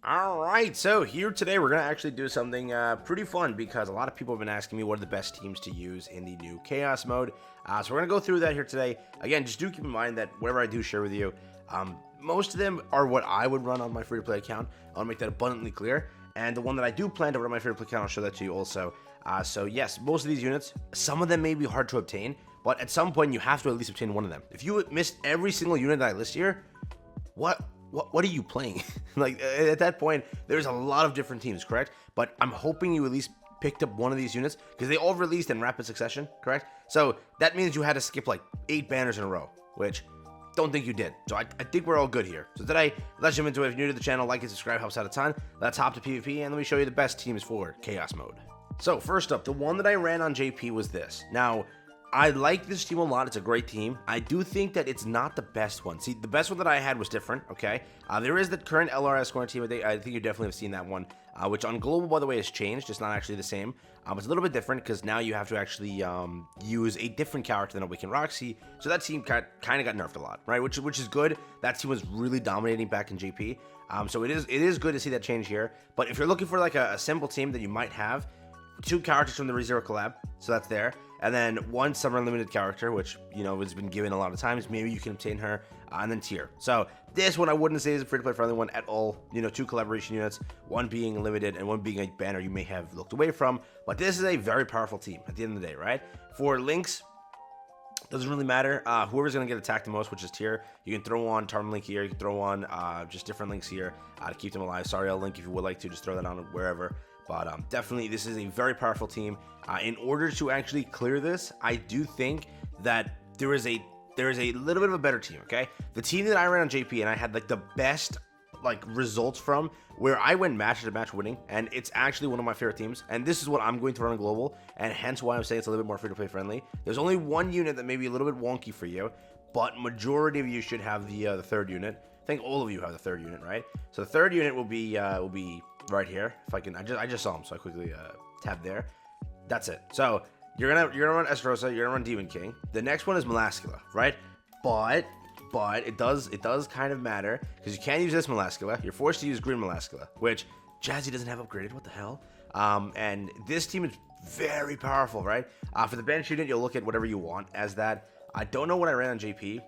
Alright, so here today we're going to actually do something pretty fun because a lot of people have been asking me what are the best teams to use in the new Chaos mode. So we're going to go through that here today. Again, just do keep in mind that whatever I do share with you, most of them are what I would run on my free-to-play account. I want to make that abundantly clear. And the one that I do plan to run on my free-to-play account, I'll show that to you also. So yes, most of these units, some of them may be hard to obtain, but at some point you have to at least obtain one of them. If you missed every single unit that I list here, what are you playing? Like, at that point, there's a lot of different teams, correct? But I'm hoping you at least picked up one of these units because they all released in rapid succession, correct? So that means you had to skip like 8 banners in a row, which don't think you did. So I think we're all good here. So today, let's jump into it. If you're new to the channel, like and subscribe helps out a ton. Let's hop to PvP and let me show you the best teams for Chaos mode. So first up, the one that I ran on JP was this. Now, I like this team a lot. It's a great team. I do think that it's not the best one. See, the best one that I had was different, okay? There is the current LRS scoring team. I think you definitely have seen that one, which on Global, by the way, has changed. It's not actually the same. It's a little bit different because now you have to actually use a different character than Awakened Roxy. So that team kind of got nerfed a lot, right? Which is good. That team was really dominating back in JP. So it is good to see that change here. But if you're looking for like a simple team that you might have, 2 characters from the ReZero collab, so that's there. And then 1 Summer Unlimited character, which, you know, has been given a lot of times. Maybe you can obtain her, and then tier. So this one I wouldn't say is a free-to-play friendly one at all. You know, 2 collaboration units, 1 being limited and 1 being a banner you may have looked away from. But this is a very powerful team at the end of the day, right? For links, doesn't really matter. Whoever's going to get attacked the most, which is tier, you can throw on Tarn Link here. You can throw on just different links here to keep them alive. Sorry, I'll link if you would like to. Just throw that on wherever. But definitely, this is a very powerful team. In order to actually clear this, I do think that there is a little bit of a better team, okay? The team that I ran on JP and I had like the best like results from, where I went match to match winning, and it's actually one of my favorite teams. And this is what I'm going to run on Global, and hence why I'm saying it's a little bit more free-to-play friendly. There's only one unit that may be a little bit wonky for you, but majority of you should have the third unit. I think all of you have the third unit, right? So the third unit will be right here. If I can, I just saw him, so I quickly tab there. That's it. So you're gonna run Esterosa, you're gonna run Demon King. The next one is Melascula, right? But it does kind of matter because you can't use this Melascula. You're forced to use Green Melascula, which Jazzy doesn't have upgraded. What the hell? And this team is very powerful, right? For the bench unit, you'll look at whatever you want as that. I don't know what I ran on JP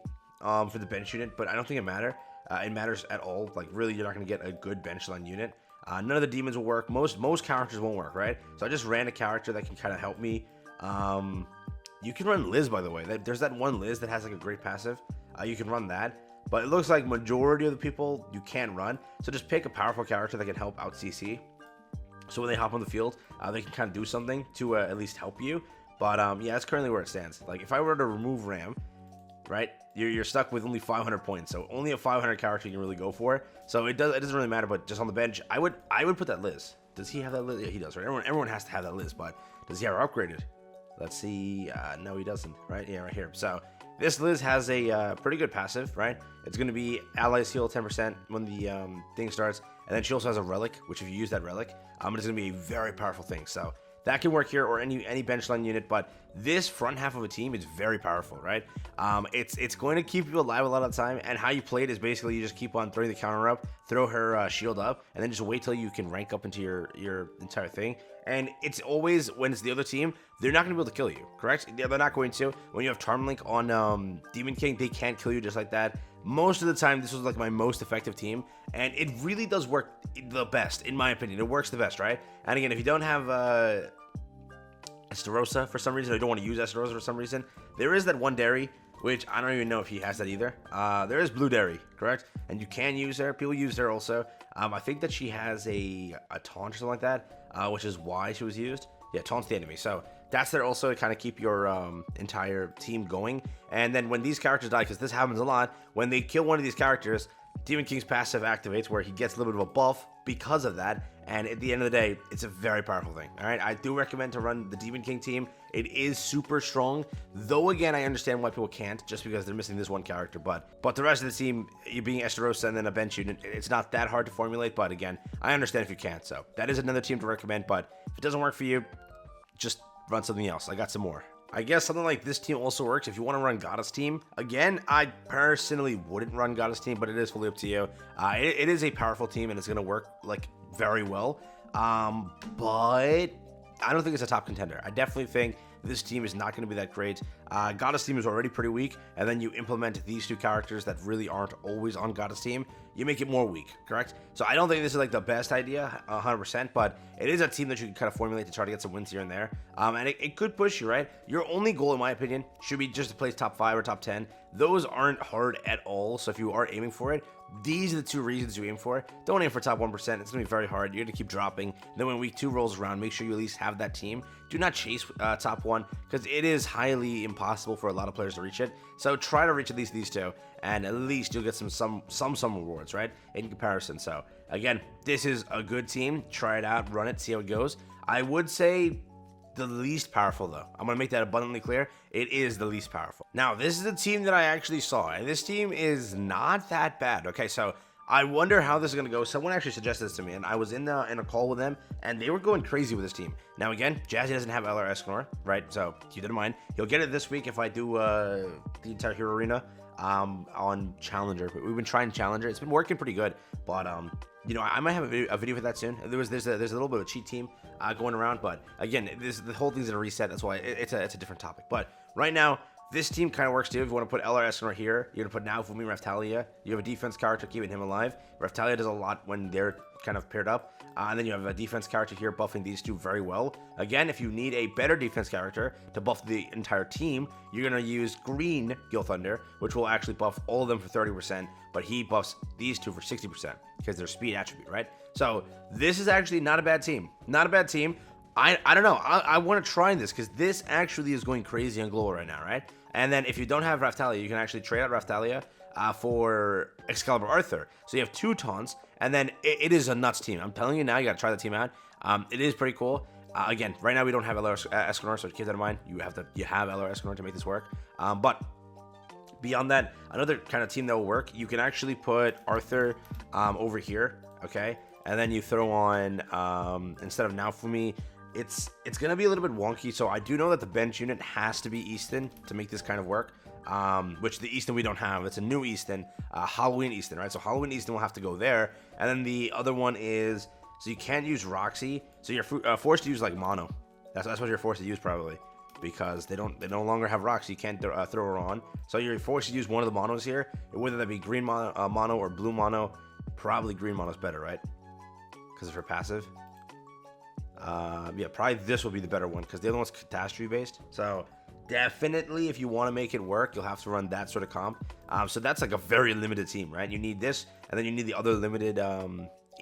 for the bench unit, but I don't think it matters. It matters at all. Like, really, you're not gonna get a good bench line unit. None of the demons will work. Most characters won't work, right? So I just ran a character that can kind of help me. You can run Liz, by the way. There's that one Liz that has like a great passive. You can run that. But it looks like majority of the people you can't run. So just pick a powerful character that can help out CC. So when they hop on the field, they can kind of do something to at least help you. But yeah, that's currently where it stands. Like, if I were to remove Ram, right, you're stuck with only 500 points, so only a 500 character you can really go for. So it doesn't really matter. But just on the bench, I would put that Liz. Does he have that Liz? Yeah, he does, right? Everyone has to have that Liz, but does he have her upgraded? Let's see. No, he doesn't, right? Yeah, right here. So this Liz has a pretty good passive, right? It's going to be allies heal 10% when the thing starts, and then she also has a relic, which if you use that relic, it's going to be a very powerful thing. So that can work here, or any bench line unit. But this front half of a team is very powerful, right? It's going to keep you alive a lot of the time, and how you play it is basically you just keep on throwing the counter up, throw her shield up, and then just wait till you can rank up into your entire thing. And it's always, when it's the other team, they're not going to be able to kill you, correct? They're not going to. When you have Charm Link on Demon King, they can't kill you just like that. Most of the time, this was like my most effective team, and it really does work the best, in my opinion. It works the best, right? And again, if you don't have Esterosa for some reason, or you don't want to use Esterosa for some reason, there is that one Dairy, which I don't even know if he has that either. There is Blue Dairy, correct? And you can use her. People use her also. I think that she has a taunt or something like that, which is why she was used. Yeah, taunts the enemy. So that's there also to kind of keep your entire team going. And then when these characters die, because this happens a lot, when they kill one of these characters, Demon King's passive activates where he gets a little bit of a buff because of that. And at the end of the day, it's a very powerful thing. All right, I do recommend to run the Demon King team. It is super strong, though. Again, I understand why people can't, just because they're missing this one character. But the rest of the team, you being Esterosa and then a bench unit, it's not that hard to formulate. But again, I understand if you can't. So that is another team to recommend. But if it doesn't work for you, just run something else. I got some more. I guess something like this team also works if you want to run Goddess team. Again, I personally wouldn't run Goddess team, but it is fully up to you. It is a powerful team and it's going to work like very well. But I don't think it's a top contender. I definitely think this team is not going to be that great. Goddess team is already pretty weak, and then you implement these two characters that really aren't always on Goddess team. You make it more weak, correct? So I don't think this is like the best idea, 100%, but it is a team that you can kind of formulate to try to get some wins here and there. And it could push you, right? Your only goal, in my opinion, should be just to place top 5 or top 10. Those aren't hard at all, so if you are aiming for it, these are the 2 reasons you aim for. Don't aim for top 1%. It's going to be very hard. You're going to keep dropping. Then when week 2 rolls around, make sure you at least have that team. Do not chase top 1 because it is highly impossible for a lot of players to reach it. So try to reach at least these 2, and at least you'll get some rewards, right, in comparison. So again, this is a good team. Try it out, run it, see how it goes. I would say the least powerful, though. I'm going to make that abundantly clear. It is the least powerful. Now, this is a team that I actually saw, and this team is not that bad. Okay, so I wonder how this is going to go. Someone actually suggested this to me, and I was in a call with them, and they were going crazy with this team. Now, again, Jazzy doesn't have LR Escanor, right? So keep that in mind. He'll get it this week if I do the entire Hero Arena on Challenger. But we've been trying Challenger. It's been working pretty good, but you know, I might have a video for that soon. There's a little bit of a cheat team going around, but again, the whole thing's in a reset. That's why it's a different topic. But right now, this team kind of works too. If you want to put LR Escanor here, you're going to put Naofumi Raphtalia. You have a defense character keeping him alive. Raphtalia does a lot when they're kind of paired up. And then you have a defense character here buffing these 2 very well. Again, if you need a better defense character to buff the entire team, you're going to use green Gil Thunder, which will actually buff all of them for 30%, but he buffs these 2 for 60% because they're speed attribute, right? So this is actually not a bad team. Not a bad team. I don't know. I want to try this because this actually is going crazy on Global right now, right? And then if you don't have Raphtalia, you can actually trade out Raphtalia for Excalibur Arthur. So you have 2 taunts, and then it is a nuts team. I'm telling you now, you got to try the team out. It is pretty cool. Again, right now we don't have LR Escanor, so keep that in mind. You have LR Escanor to make this work. But beyond that, another kind of team that will work, you can actually put Arthur over here, okay? And then you throw on, instead of Naofumi, it's going to be a little bit wonky. So I do know that the bench unit has to be Easton to make this kind of work. Which the Easton we don't have. It's a new Easton, Halloween Easton, right? So Halloween Easton will have to go there. And then the other one is, so you can't use Roxy. So you're forced to use like Mono. That's what you're forced to use probably, because they no longer have Roxy. You can't throw her on. So you're forced to use one of the monos here, whether that be green mono or blue mono. Probably green mono is better, right? Because of her passive. Yeah, probably this will be the better one because the other one's catastrophe based. So definitely, if you want to make it work, you'll have to run that sort of comp. So that's like a very limited team, right? You need this, and then you need the other limited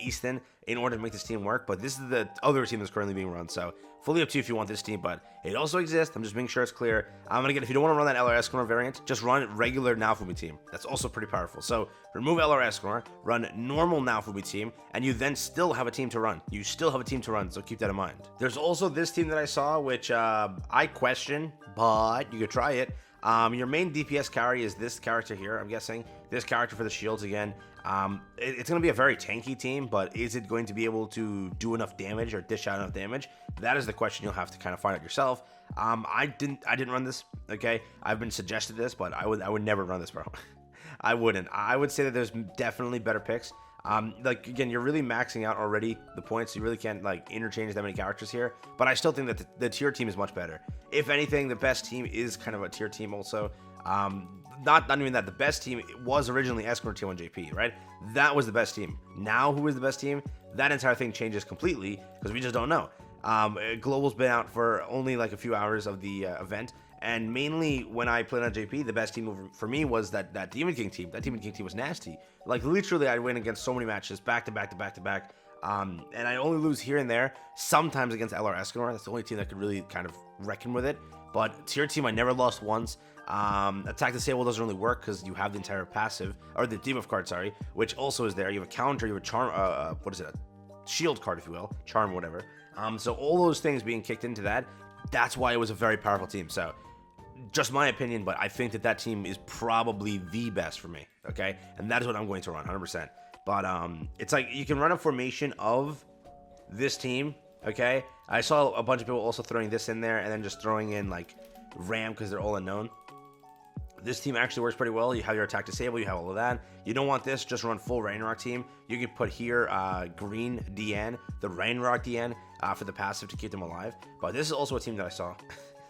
Easton in order to make this team work. But this is the other team that's currently being run. So fully up to you if you want this team, but it also exists. I'm just making sure it's clear. And again, if you don't want to run that LR Escanor variant, just run regular Naofumi team. That's also pretty powerful. So remove LR Escanor, run normal Naofumi team, and you then still have a team to run. You still have a team to run, so keep that in mind. There's also this team that I saw, which I question, but you could try it. Your main DPS carry is this character here, I'm guessing. This character for the shields again. It's going to be a very tanky team, but is it going to be able to do enough damage or dish out enough damage? That is the question you'll have to kind of find out yourself. I didn't run this, okay? I've been suggested this, but I would never run this, bro. I wouldn't. I would say that there's definitely better picks. Like, again, you're really maxing out already the points. You really can't, like, interchange that many characters here. But I still think that the tier team is much better. If anything, the best team is kind of a tier team also. Not even that. The best team was originally Escanor T1 JP, right? That was the best team. Now, who is the best team? That entire thing changes completely because we just don't know. Global's been out for only, like, a few hours of the event. And mainly when I played on JP, the best team for me was that Demon King team. That Demon King team was nasty. Like, literally, I'd win against so many matches, back to back to back to back. And I only lose here and there, sometimes against LR Escanor. That's the only team that could really kind of reckon with it. But tier team, I never lost once. Attack Disable doesn't really work because you have the entire passive, or the debuff card, sorry, which also is there. You have a counter, you have a charm, what is it? A shield card, if you will. Charm, whatever. So all those things being kicked into that, that's why it was a very powerful team. So, just my opinion, but I think that team is probably the best for me, okay? And that is what I'm going to run, 100%. But it's like you can run a formation of this team, okay? I saw a bunch of people also throwing this in there and then just throwing in, like, ram because they're all unknown. This team actually works pretty well. You have your attack disable, you have all of that. You don't want this, just run full Ragnarok team. You can put here green DN, the Ragnarok DN for the passive to keep them alive. But this is also a team that I saw.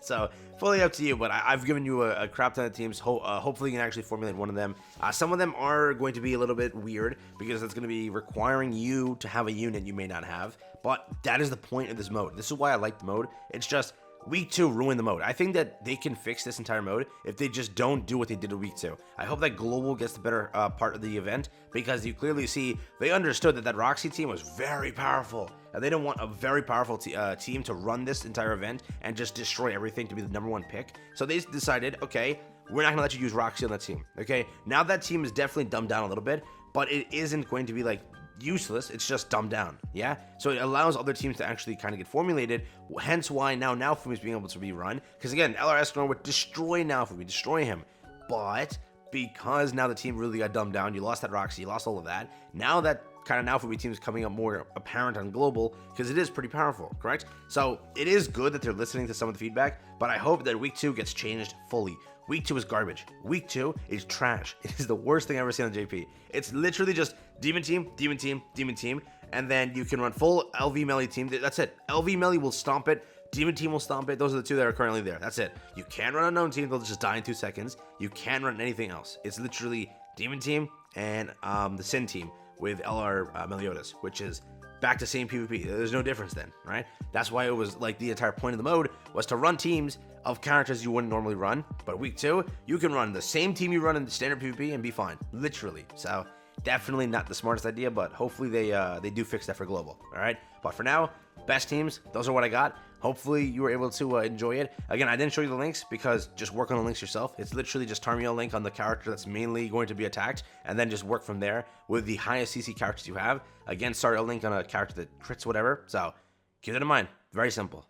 So fully up to you, but I've given you a crap ton of teams. Hopefully you can actually formulate one of them. Some of them are going to be a little bit weird because it's going to be requiring you to have a unit you may not have. But that is the point of this mode. This is why I like the mode. It's just Week 2 ruined the mode. I think that they can fix this entire mode if they just don't do what they did in Week 2. I hope that Global gets the better part of the event, because you clearly see they understood that Roxy team was very powerful. And they don't want a very powerful team to run this entire event and just destroy everything to be the #1 pick. So they decided, okay, we're not going to let you use Roxy on that team. Okay, now that team is definitely dumbed down a little bit, but it isn't going to be like useless. It's just dumbed down. Yeah, so it allows other teams to actually kind of get formulated, hence why now Naofumi is being able to be run, because again, LRS would destroy Naofumi, destroy him, but because now the team really got dumbed down, you lost that Roxy, you lost all of that, now that kind of Naofumi team is coming up more apparent on Global, because it is pretty powerful, correct? So it is good that they're listening to some of the feedback, but I hope that Week 2 gets changed fully. Week 2 is garbage. Week 2 is trash. It is the worst thing I've ever seen on JP. It's literally just Demon Team, Demon Team, Demon Team, and then you can run full LV Melee team. That's it. LV Melee will stomp it. Demon Team will stomp it. Those are the two that are currently there. That's it. You can run Unknown Team. They'll just die in 2 seconds. You can't run anything else. It's literally Demon Team and the Sin Team with LR Meliodas, which is back to same PvP. There's no difference then, right? That's why it was like the entire point of the mode was to run teams of characters you wouldn't normally run. But Week 2, you can run the same team you run in the standard PvP and be fine, literally. So definitely not the smartest idea, but hopefully they do fix that for Global, all right? But for now, best teams, those are what I got. Hopefully you were able to enjoy it. Again, I didn't show you the links because just work on the links yourself. It's literally just Tarmiel link on the character that's mainly going to be attacked, and then just work from there with the highest CC characters you have. Again, start a link on a character that crits whatever. So keep that in mind. Very simple.